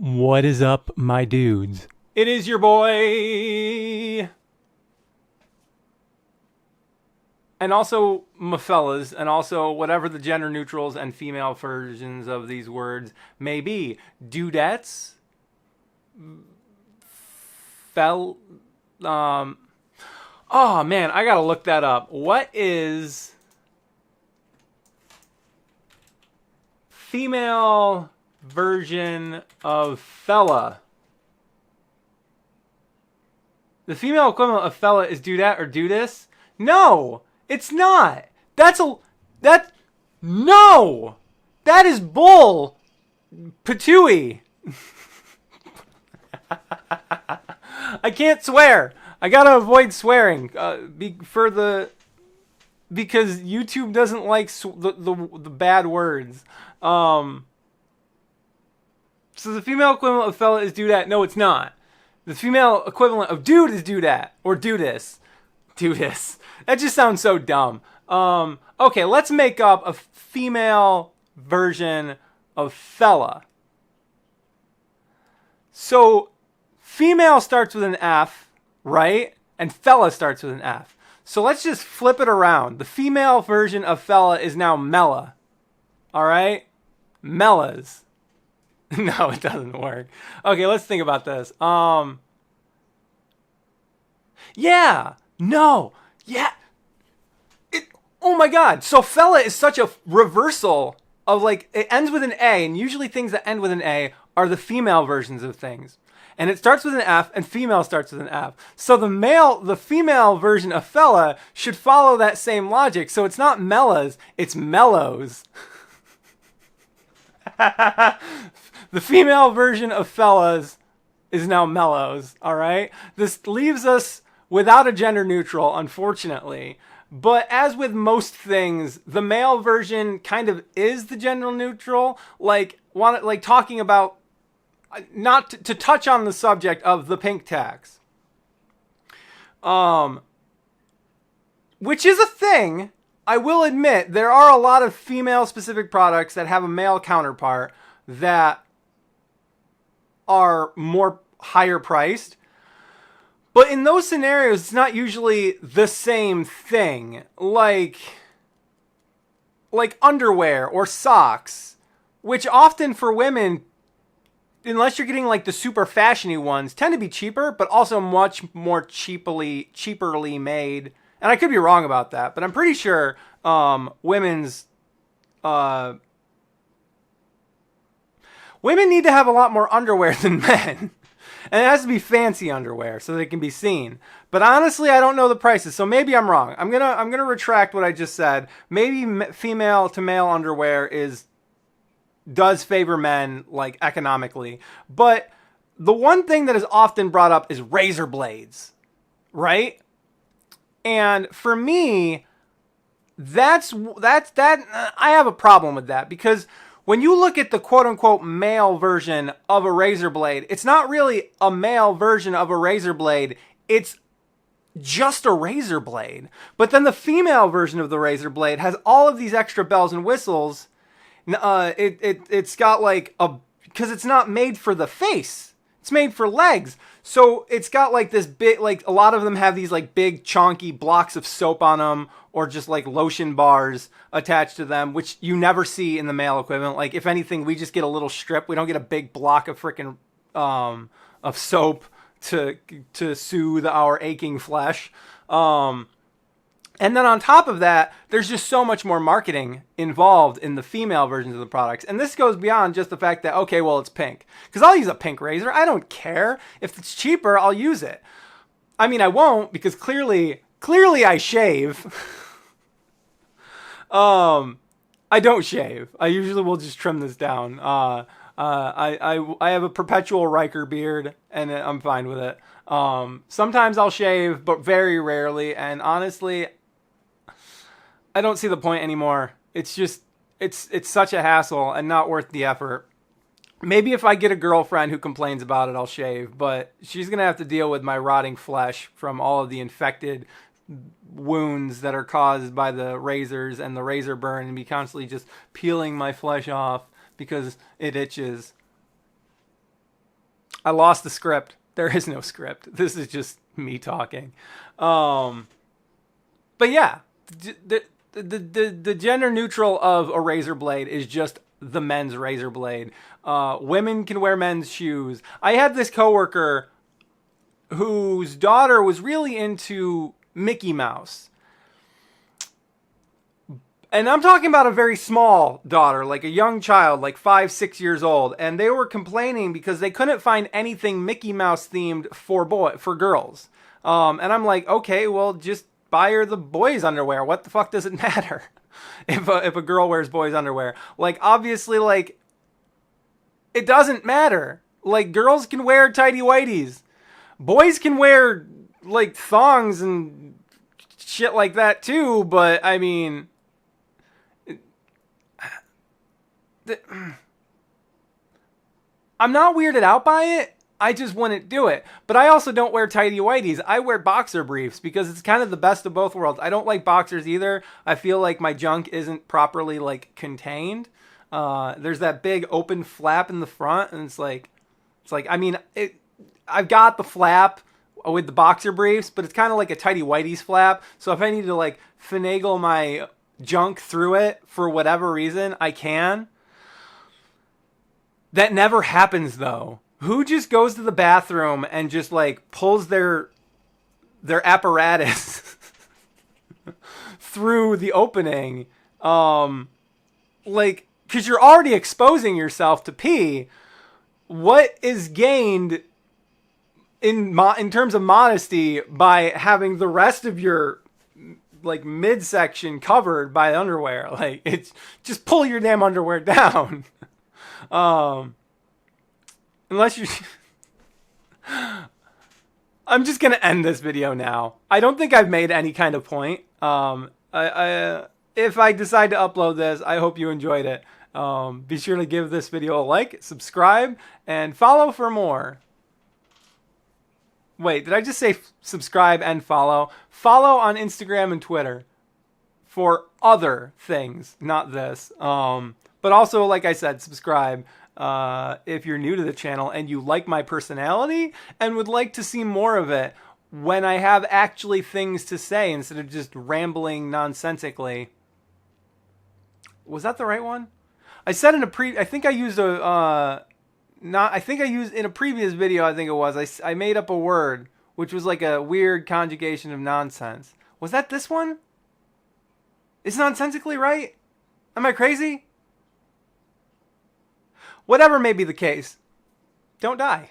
What is up, my dudes? It is your boy, and also my fellas, and also whatever the gender neutrals and female versions of these words may be. Dudettes, fel, oh man, I gotta look that up. What is female version of fella? The female equivalent of fella is dudette or dudess? No, it's not. No! That is bull patooey. I can't swear. I gotta avoid swearing because YouTube doesn't like the bad words. So the female equivalent of fella is dudette. No, it's not. The female equivalent of dude is dudette or dudess. Dudess. That just sounds so dumb. Okay, let's make up a female version of fella. So female starts with an F, right? And fella starts with an F. So let's just flip it around. The female version of fella is now mella. All right? Mellas. No, it doesn't work. Okay, let's think about this. Yeah. No. Yeah. Oh my god. So fella is such a reversal of, like, it ends with an A, and usually things that end with an A are the female versions of things. And it starts with an F, and female starts with an F. So the female version of fella should follow that same logic. So it's not mellas, it's mellows. The female version of fellas is now mellows, all right? This leaves us without a gender neutral, unfortunately. But as with most things, the male version kind of is the gender neutral. Like talking about, not to touch on the subject of the pink tax. Which is a thing. I will admit, there are a lot of female-specific products that have a male counterpart that are more higher priced. But in those scenarios, it's not usually the same thing. Like underwear or socks, which often for women, unless you're getting like the super fashiony ones, tend to be cheaper, but also much more cheaperly made. And I could be wrong about that, but I'm pretty sure women need to have a lot more underwear than men. And it has to be fancy underwear so they can be seen. But honestly, I don't know the prices, so maybe I'm wrong. I'm gonna retract what I just said. Maybe female to male underwear does favor men, like, economically. But the one thing that is often brought up is razor blades, right? And for me, that's I have a problem with that, because when you look at the quote-unquote male version of a razor blade, it's not really a male version of a razor blade. It's just a razor blade. But then the female version of the razor blade has all of these extra bells and whistles. It's got because it's not made for the face. It's made for legs. So it's got like this big, like a lot of them have these like big chonky blocks of soap on them, or just like lotion bars attached to them, which you never see in the male equivalent. Like, if anything, we just get a little strip. We don't get a big block of freaking of soap to soothe our aching flesh. And then on top of that, there's just so much more marketing involved in the female versions of the products. And this goes beyond just the fact that, okay, well, it's pink. Because I'll use a pink razor. I don't care. If it's cheaper, I'll use it. I mean, I won't, because clearly I shave. I don't shave. I usually will just trim this down. I have a perpetual Riker beard, and I'm fine with it. Sometimes I'll shave, but very rarely. And honestly, I don't see the point anymore. It's just, it's such a hassle and not worth the effort. Maybe if I get a girlfriend who complains about it, I'll shave, but she's going to have to deal with my rotting flesh from all of the infected wounds that are caused by the razors and the razor burn, and me constantly just peeling my flesh off because it itches. I lost the script. There is no script. This is just me talking. But yeah, the gender neutral of a razor blade is just the men's razor blade. Women can wear men's shoes. I had this coworker whose daughter was really into Mickey Mouse. And I'm talking about a very small daughter, like a young child, like 5, 6 years old. And they were complaining because they couldn't find anything Mickey Mouse themed for girls. And I'm like, okay, well, just buy her the boys' underwear. What the fuck does it matter if a girl wears boys' underwear? Like, obviously, like, it doesn't matter. Like, girls can wear tighty whities. Boys can wear, like, thongs and shit like that, too. But, I mean, I'm not weirded out by it. I just wouldn't do it. But I also don't wear tighty whities. I wear boxer briefs because it's kind of the best of both worlds. I don't like boxers either. I feel like my junk isn't properly, like, contained. There's that big open flap in the front, and it's like, I mean, I've got the flap with the boxer briefs, but it's kind of like a tighty whities flap. So if I need to, like, finagle my junk through it for whatever reason, I can. That never happens, though. Who just goes to the bathroom and just, like, pulls their apparatus through the opening? Like, because you're already exposing yourself to pee. What is gained in terms of modesty by having the rest of your, like, midsection covered by underwear? Like, it's just pull your damn underwear down. Unless you... I'm just going to end this video now. I don't think I've made any kind of point. If I decide to upload this, I hope you enjoyed it. Be sure to give this video a like, subscribe, and follow for more. Wait, did I just say subscribe and follow? Follow on Instagram and Twitter for other things, not this. But also, like I said, subscribe if you're new to the channel and you like my personality and would like to see more of it when I have actually things to say instead of just rambling nonsensically. Was that the right one? I said in I think I used a in a previous video, I think it was, I made up a word which was like a weird conjugation of nonsense. Was that this one? Is nonsensically right? Am I crazy? Whatever may be the case, don't die.